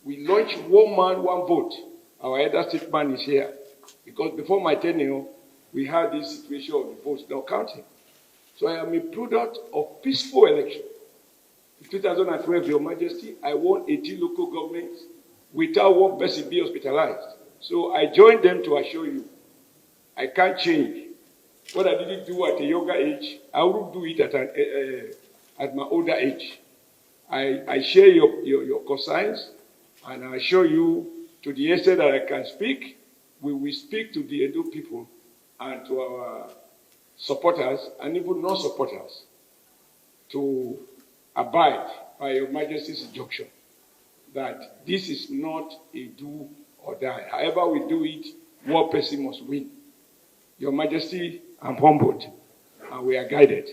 We launch one man, one vote. Our elder statesman is here. Because before my tenure, we had this situation of the votes not counting. So I am a product of peaceful election. In 2012, Your Majesty, I won 18 local governments without one person being hospitalized. So I joined them to assure you, I can't change. What I didn't do at a younger age, I will do it at my older age. I share your concerns, and I assure you, to the extent that I can speak, we will speak to the Edo people and to our supporters and even non-supporters to abide by Your Majesty's injunction that this is not a do or die. However we do it, one person must win. Your Majesty, I'm humbled and we are guided.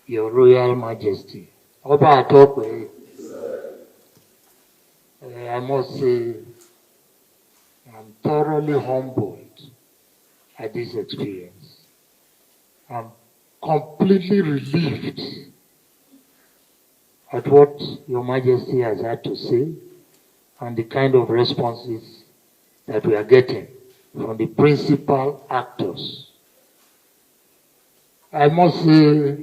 Your Royal Majesty, Oba Ewuare, I must say, I'm thoroughly humbled at this experience. I'm completely relieved at what Your Majesty has had to say and the kind of responses that we are getting from the principal actors. I must say,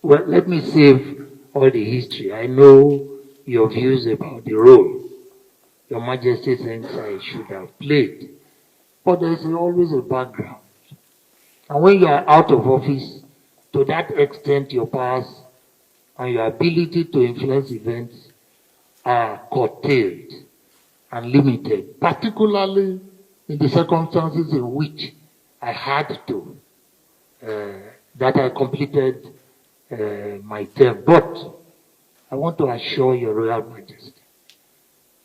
well, let me save all the history. I know your views about the role Your Majesty thinks I should have played. But there's always a background. And when you are out of office, to that extent your powers and your ability to influence events are curtailed and limited, particularly in the circumstances in which I had to, that I completed my term. But I want to assure Your Royal Majesty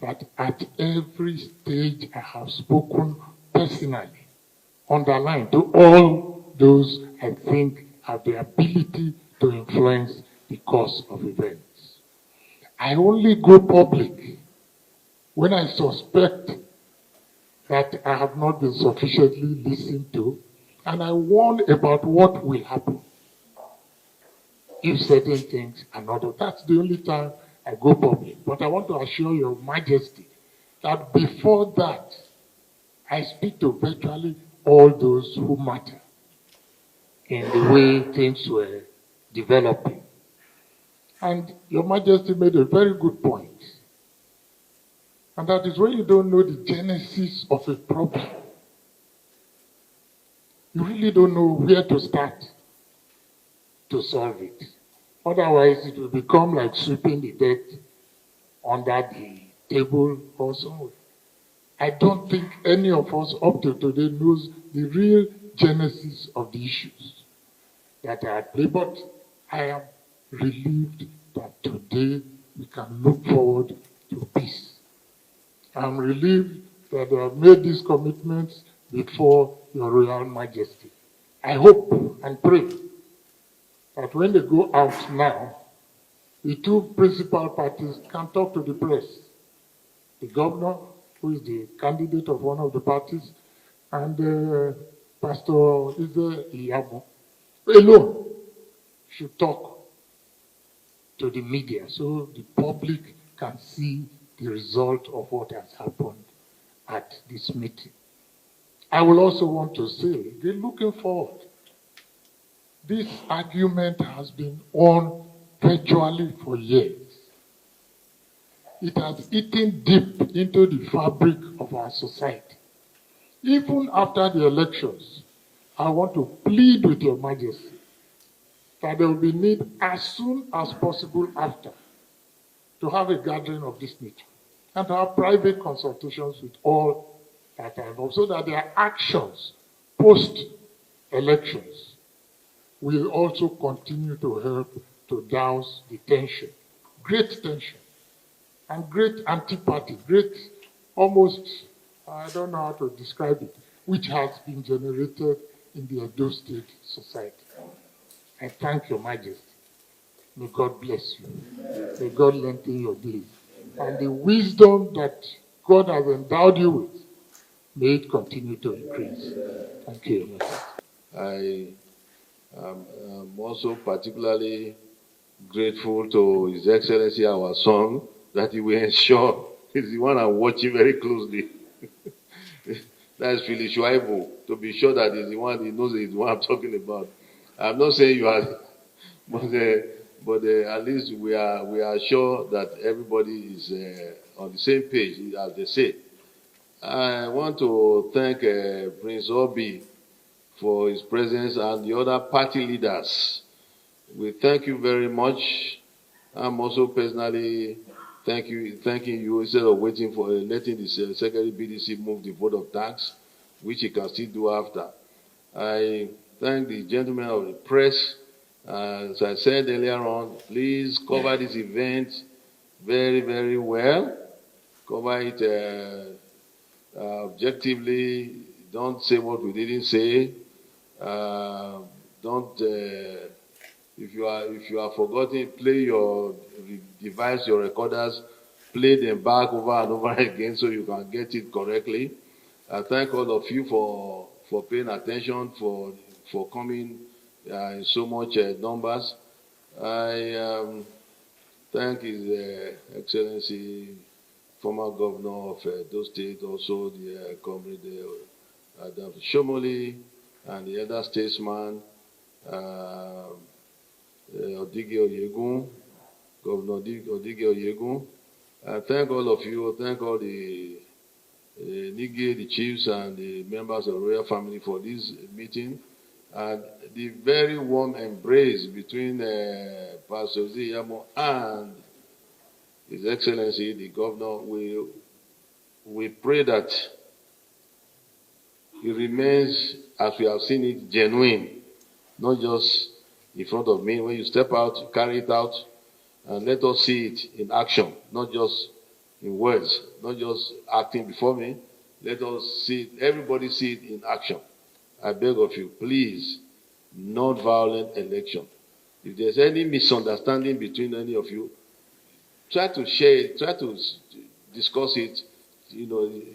that at every stage I have spoken personally, underlined to all those I think have the ability to influence the course of events. I only go public when I suspect that I have not been sufficiently listened to, and I warn about what will happen if certain things are not done. That's the only time I go public. But I want to assure Your Majesty that before that, I speak to virtually all those who matter in the way things were developing. And Your Majesty made a very good point. And that is when you don't know the genesis of a problem, you really don't know where to start to solve it. Otherwise, it will become like sweeping the debt under the table or somewhere. I don't think any of us up to today knows the real genesis of the issues that are at play, but I am relieved that today we can look forward to peace. I'm relieved that they have made these commitments before Your Royal Majesty. I hope and pray that when they go out now, the two principal parties can talk to the press. The governor, who is the candidate of one of the parties, and Pastor Ize Iyabo, alone should talk to the media so the public can see the result of what has happened at this meeting. I will also want to say, they're looking forward. This argument has been on virtually for years. It has eaten deep into the fabric of our society. Even after the elections, I want to plead with Your Majesty that there will be need as soon as possible after to have a gathering of this nature and to have private consultations with all that are involved so that their actions post-elections will also continue to help to douse the tension, great tension, and great antipathy, great almost, I don't know how to describe it, which has been generated in the Edo State society. I thank Your Majesty. May God bless you. May God lengthen your days. And the wisdom that God has endowed you with, may it continue to increase. Thank you, Your Majesty. I am also particularly grateful to His Excellency, our son, that he will ensure he's the one I'm watching very closely. That's Philip Shuaibu, to be sure that he's the one, he knows he's the one I'm talking about. I'm not saying you are, but at least we are sure that everybody is on the same page, as they say. I want to thank Prince Obi for his presence and the other party leaders. We thank you very much. I'm also personally thanking you instead of waiting for letting the Secretary BDC move the vote of thanks, which he can still do after. I thank the gentlemen of the press. As I said earlier on, please cover this event very, very well. Cover it objectively. Don't say what we didn't say. Don't. If you are forgotten, play your device, your recorders, play them back over and over again so you can get it correctly. I thank all of you for paying attention, for coming in so much numbers. I thank His Excellency, former governor of those states, also the comrade Adam Shomoli, and the other statesman. Odigi Oyegun, Governor Odigi Oyegun. I thank all of you, thank all the Nige, the chiefs, and the members of the royal family for this meeting. And the very warm embrace between Pastor Ziyamo and His Excellency, the Governor. We pray that it remains, as we have seen it, genuine, not just in front of me. When you step out, carry it out, and let us see it in action, not just in words, not just acting before me. Let us see it, everybody see it in action. I beg of you, please, non-violent election. If there's any misunderstanding between any of you, try to share it, try to discuss it,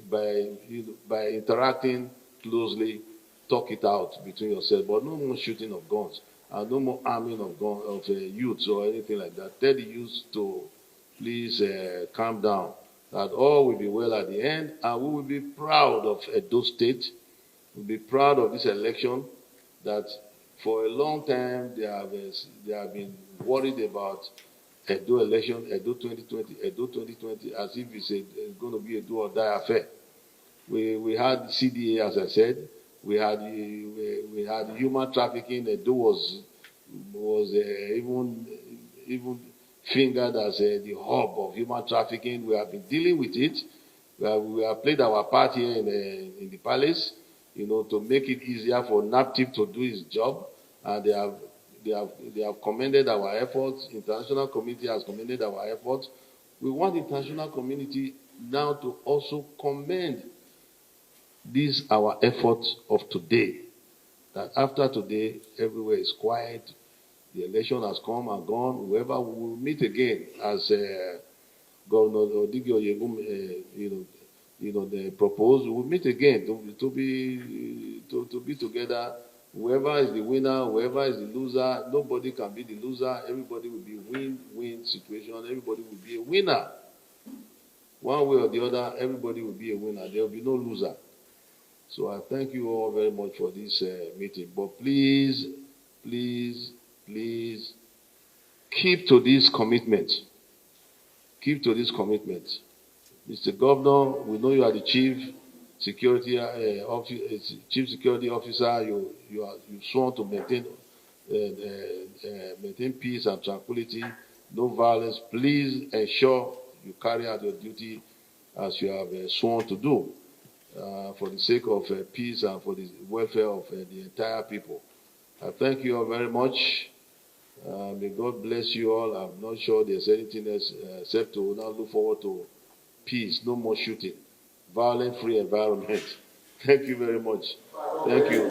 by interacting closely, talk it out between yourselves. But no more shooting of guns. And no more arming of youths or anything like that. Tell the youths to please calm down. That all will be well at the end, and we will be proud of Edo State. We'll be proud of this election. That for a long time they have been worried about Edo election, Edo 2020, as if it's going to be a do or die affair. We had CDA, as I said. We had human trafficking. Edo was even even fingered as the hub of human trafficking. We have been dealing with it. We have played our part here in the palace, to make it easier for NAPTIP to do its job. And they have commended our efforts. International community has commended our efforts. We want the international community now to also commend these our efforts of today. That after today, everywhere is quiet. The election has come and gone. Whoever we will meet again, as Governor Odigi Oyegum, they proposed, we will meet again to be together. Whoever is the winner, whoever is the loser, nobody can be the loser. Everybody will be win-win situation. Everybody will be a winner. One way or the other, everybody will be a winner. There will be no loser. So I thank you all very much for this meeting. But please, please, please, keep to this commitment. Keep to this commitment. Mr. Governor, we know you are the chief security officer. You sworn to maintain peace and tranquility, no violence. Please ensure you carry out your duty as you have sworn to do, for the sake of peace and for the welfare of the entire people. I thank you all very much. May God bless you all. I'm not sure there's anything else except to now look forward to peace, no more shooting, violent-free environment. Thank you very much. Thank you.